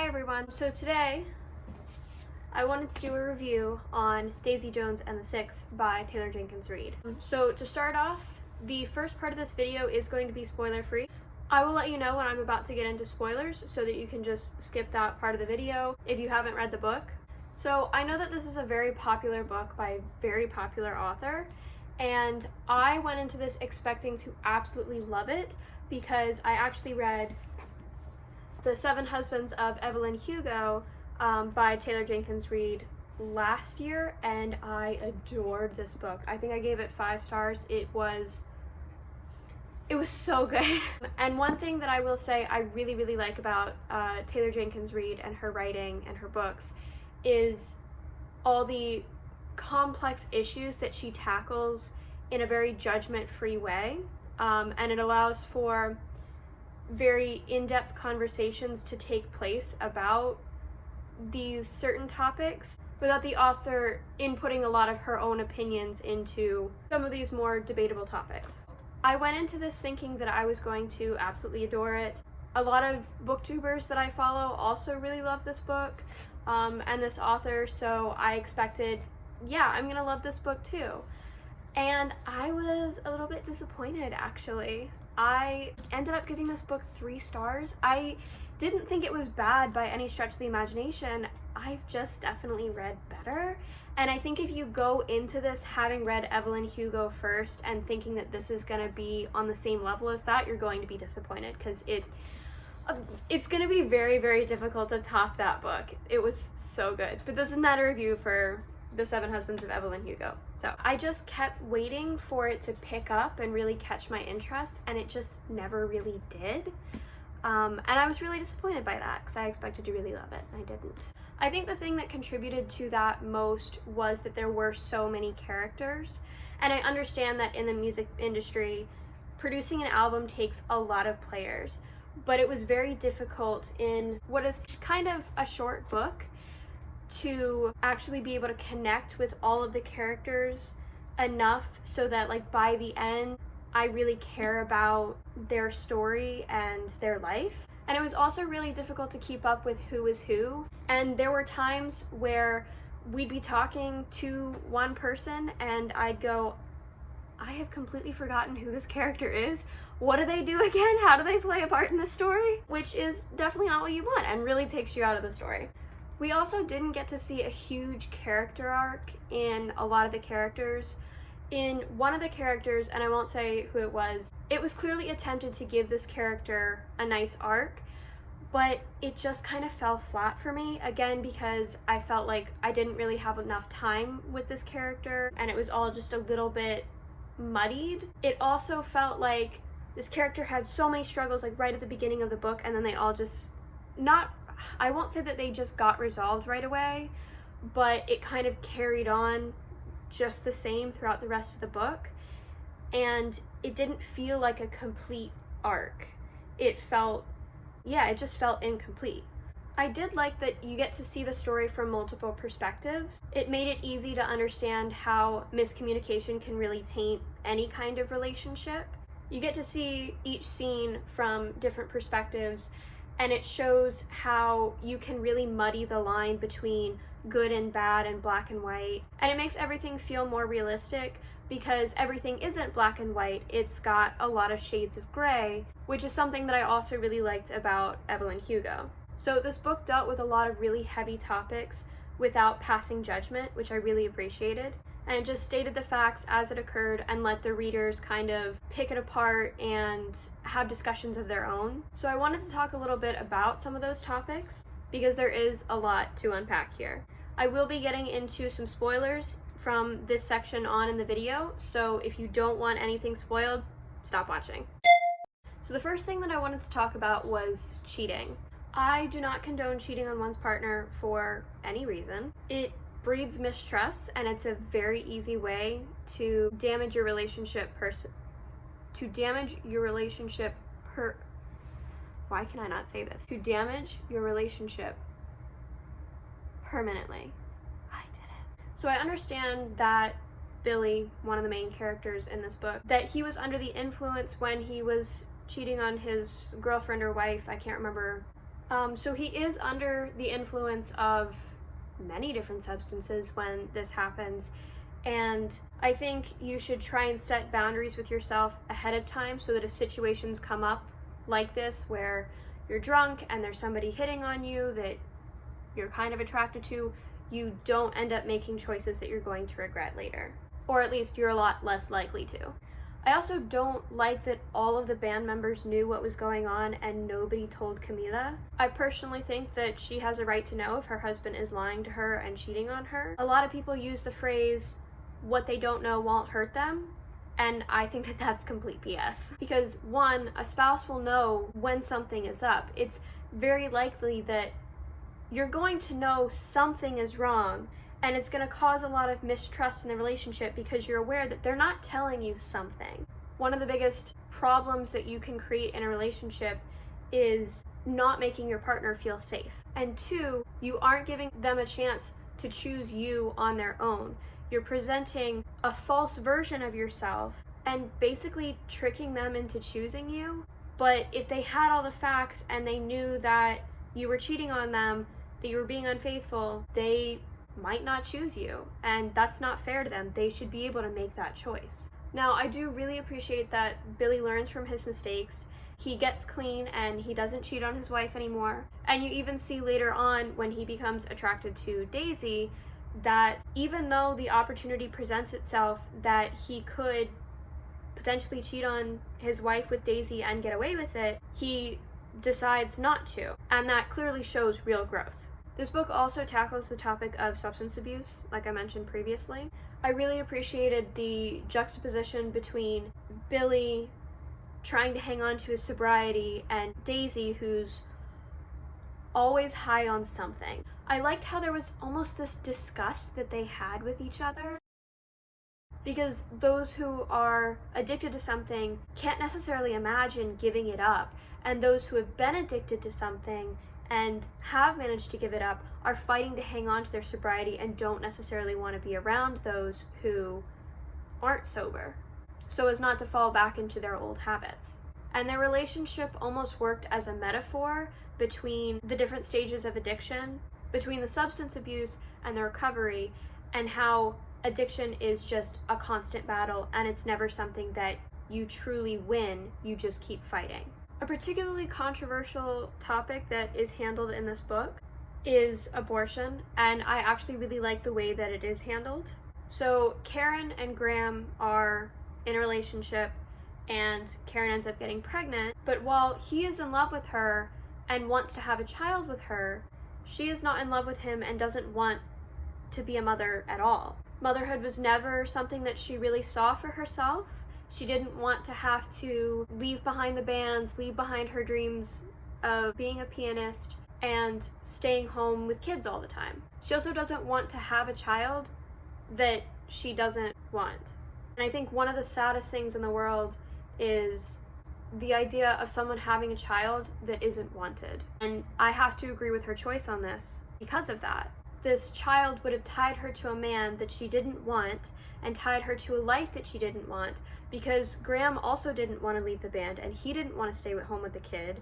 everyone. So today I wanted to do a review on Daisy Jones and the Six by Taylor Jenkins Reid. So to start off, the first part of this video is going to be spoiler free. I will let you know when I'm about to get into spoilers so that you can just skip that part of the video if you haven't read the book. So I know that this is a very popular book by a very popular author, and I went into this expecting to absolutely love it because I actually read The Seven Husbands of Evelyn Hugo by Taylor Jenkins Reid last year, and I adored this book. I think I gave it 5 stars. It was so good. And one thing that I will say I really like about Taylor Jenkins Reid and her writing and her books is all the complex issues that she tackles in a very judgment-free way, and it allows for very in-depth conversations to take place about these certain topics without the author inputting a lot of her own opinions into some of these more debatable topics. I went into this thinking that I was going to absolutely adore it. A lot of booktubers that I follow also really love this book and this author, so I expected, yeah, I'm gonna love this book too. And I was a little bit disappointed, actually. I ended up giving this book 3 stars. I didn't think it was bad by any stretch of the imagination. I've just definitely read better. And I think if you go into this having read Evelyn Hugo first and thinking that this is going to be on the same level as that, you're going to be disappointed because it's going to be very difficult to top that book. It was so good. But this is not a review for The Seven Husbands of Evelyn Hugo. So I just kept waiting for it to pick up and really catch my interest, and it just never really did. And I was really disappointed by that because I expected to really love it, and I didn't. I think the thing that contributed to that most was that there were so many characters, and I understand that in the music industry, producing an album takes a lot of players, but it was very difficult in what is kind of a short book to actually be able to connect with all of the characters enough so that, like, by the end I really care about their story and their life. And it was also really difficult to keep up with who is who, and there were times where we'd be talking to one person and I'd go, I have completely forgotten who this character is. What do they do again? How do they play a part in this story? Which is definitely not what you want and really takes you out of the story. We also didn't get to see a huge character arc in a lot of the characters. In one of the characters, and I won't say who it was clearly attempted to give this character a nice arc, but it just kind of fell flat for me, again because I felt like I didn't really have enough time with this character and it was all just a little bit muddied. It also felt like this character had so many struggles, like right at the beginning of the book, and then they all just I won't say that they just got resolved right away, but it kind of carried on just the same throughout the rest of the book, and it didn't feel like a complete arc. It just felt incomplete. I did like that you get to see the story from multiple perspectives. It made it easy to understand how miscommunication can really taint any kind of relationship. You get to see each scene from different perspectives, and it shows how you can really muddy the line between good and bad and black and white. And it makes everything feel more realistic because everything isn't black and white. It's got a lot of shades of gray, which is something that I also really liked about Evelyn Hugo. So this book dealt with a lot of really heavy topics without passing judgment, which I really appreciated. And it just stated the facts as it occurred and let the readers kind of pick it apart and have discussions of their own. So I wanted to talk a little bit about some of those topics because there is a lot to unpack here. I will be getting into some spoilers from this section on in the video, so if you don't want anything spoiled, stop watching. So the first thing that I wanted to talk about was cheating. I do not condone cheating on one's partner for any reason. It breeds mistrust, and it's a very easy way to damage your relationship why can I not say this? To damage your relationship permanently. I did it. So I understand that Billy, one of the main characters in this book, that he was under the influence when he was cheating on his girlfriend or wife, I can't remember So he is under the influence of many different substances when this happens, and I think you should try and set boundaries with yourself ahead of time so that if situations come up like this where you're drunk and there's somebody hitting on you that you're kind of attracted to, you don't end up making choices that you're going to regret later. Or at least you're a lot less likely to. I also don't like that all of the band members knew what was going on and nobody told Camila. I personally think that she has a right to know if her husband is lying to her and cheating on her. A lot of people use the phrase, "what they don't know won't hurt them," and I think that that's complete BS. Because one, a spouse will know when something is up. It's very likely that you're going to know something is wrong, and it's going to cause a lot of mistrust in the relationship because you're aware that they're not telling you something. One of the biggest problems that you can create in a relationship is not making your partner feel safe. And two, you aren't giving them a chance to choose you on their own. You're presenting a false version of yourself and basically tricking them into choosing you. But if they had all the facts and they knew that you were cheating on them, that you were being unfaithful, they might not choose you, and that's not fair to them. They should be able to make that choice. Now, I do really appreciate that Billy learns from his mistakes. He gets clean and he doesn't cheat on his wife anymore. And you even see later on when he becomes attracted to Daisy that even though the opportunity presents itself that he could potentially cheat on his wife with Daisy and get away with it, he decides not to. And that clearly shows real growth. This book also tackles the topic of substance abuse, like I mentioned previously. I really appreciated the juxtaposition between Billy trying to hang on to his sobriety and Daisy, who's always high on something. I liked how there was almost this disgust that they had with each other, because those who are addicted to something can't necessarily imagine giving it up, and those who have been addicted to something and have managed to give it up are fighting to hang on to their sobriety and don't necessarily want to be around those who aren't sober, so as not to fall back into their old habits. And their relationship almost worked as a metaphor between the different stages of addiction, between the substance abuse and the recovery, and how addiction is just a constant battle and it's never something that you truly win, you just keep fighting. A particularly controversial topic that is handled in this book is abortion, and I actually really like the way that it is handled. So Karen and Graham are in a relationship and Karen ends up getting pregnant, but while he is in love with her and wants to have a child with her, she is not in love with him and doesn't want to be a mother at all. Motherhood was never something that she really saw for herself. She didn't want to have to leave behind the bands, leave behind her dreams of being a pianist and staying home with kids all the time. She also doesn't want to have a child that she doesn't want. And I think one of the saddest things in the world is the idea of someone having a child that isn't wanted. And I have to agree with her choice on this because of that. This child would have tied her to a man that she didn't want and tied her to a life that she didn't want, because Graham also didn't want to leave the band and he didn't want to stay at home with the kid,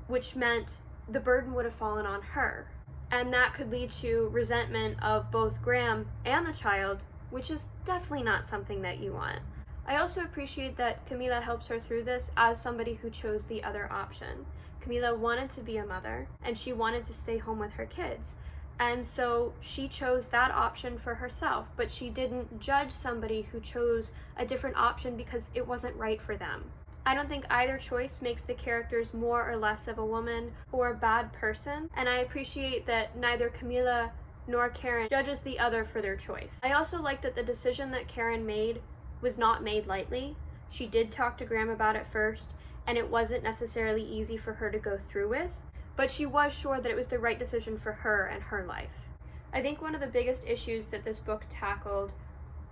which meant the burden would have fallen on her. And that could lead to resentment of both Graham and the child, which is definitely not something that you want. I also appreciate that Camila helps her through this as somebody who chose the other option. Camila wanted to be a mother and she wanted to stay home with her kids. And so she chose that option for herself, but she didn't judge somebody who chose a different option because it wasn't right for them. I don't think either choice makes the characters more or less of a woman or a bad person, and I appreciate that neither Camila nor Karen judges the other for their choice. I also like that the decision that Karen made was not made lightly. She did talk to Graham about it first, and it wasn't necessarily easy for her to go through with, but she was sure that it was the right decision for her and her life. I think one of the biggest issues that this book tackled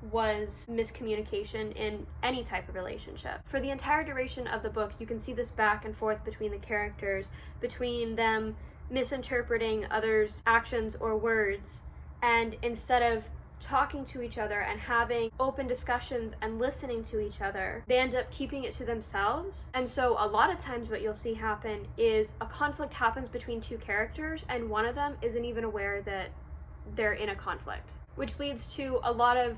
was miscommunication in any type of relationship. For the entire duration of the book, you can see this back and forth between the characters, between them misinterpreting others' actions or words, and instead of talking to each other and having open discussions and listening to each other, they end up keeping it to themselves. And so a lot of times what you'll see happen is a conflict happens between two characters and one of them isn't even aware that they're in a conflict, which leads to a lot of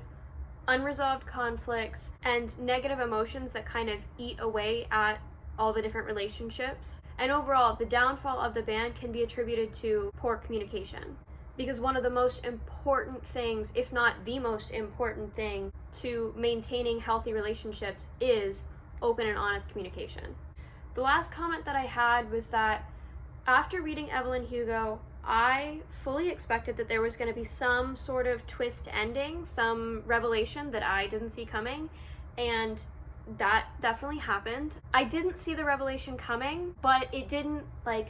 unresolved conflicts and negative emotions that kind of eat away at all the different relationships. And overall, the downfall of the band can be attributed to poor communication. Because one of the most important things, if not the most important thing, to maintaining healthy relationships is open and honest communication. The last comment that I had was that after reading Evelyn Hugo, I fully expected that there was going to be some sort of twist ending, some revelation that I didn't see coming, and that definitely happened. I didn't see the revelation coming, but it didn't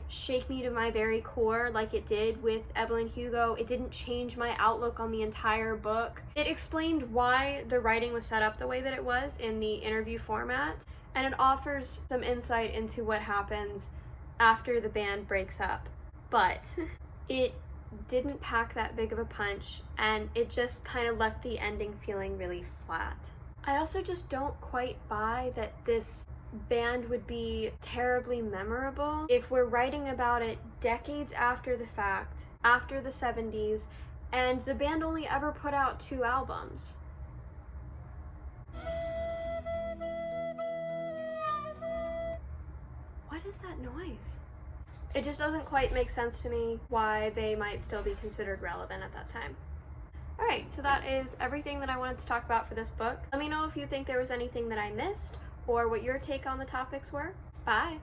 shake me to my very core like it did with Evelyn Hugo. It didn't change my outlook on the entire book. It explained why the writing was set up the way that it was in the interview format, and it offers some insight into what happens after the band breaks up. But it didn't pack that big of a punch, and it just kind of left the ending feeling really flat. I also just don't quite buy that this band would be terribly memorable if we're writing about it decades after the fact, after the 70s, and the band only ever put out 2 albums. What is that noise? It just doesn't quite make sense to me why they might still be considered relevant at that time. Alright, so that is everything that I wanted to talk about for this book. Let me know if you think there was anything that I missed, or what your take on the topics were. Bye!